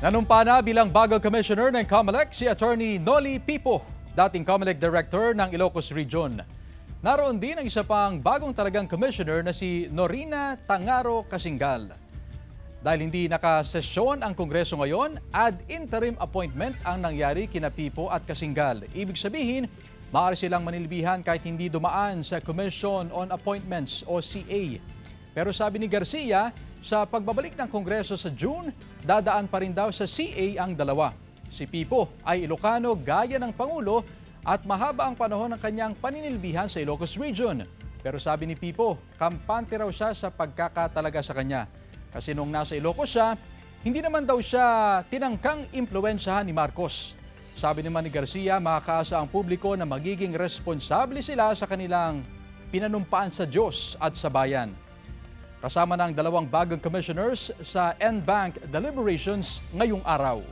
Nanumpa na bilang bagong commissioner ng COMELEC si Attorney Noli Pipo, dating COMELEC Director ng Ilocos Region. Naroon din ang isa pang bagong talagang commissioner na si Norina Tangaro Kasingal. Dahil hindi nakasesyon ang Kongreso ngayon, ad interim appointment ang nangyari kina Pipo at Kasingal. Ibig sabihin, maaari silang manilbihan kahit hindi dumaan sa Commission on Appointments o CA. Pero sabi ni Garcia, sa pagbabalik ng Kongreso sa June, dadaan pa rin daw sa CA ang dalawa. Si Pipo ay Ilocano gaya ng Pangulo at mahaba ang panahon ng kanyang paninilbihan sa Ilocos Region. Pero sabi ni Pipo, kampante raw siya sa pagkakatalaga sa kanya. Kasi nung nasa Ilocos siya, hindi naman daw siya tinangkang impluwensyahan ni Marcos. Sabi naman ni Garcia, makakaasa ang publiko na magiging responsable sila sa kanilang pinanumpaan sa Diyos at sa bayan. Kasama ng dalawang bagong commissioners sa NBank deliberations ngayong araw.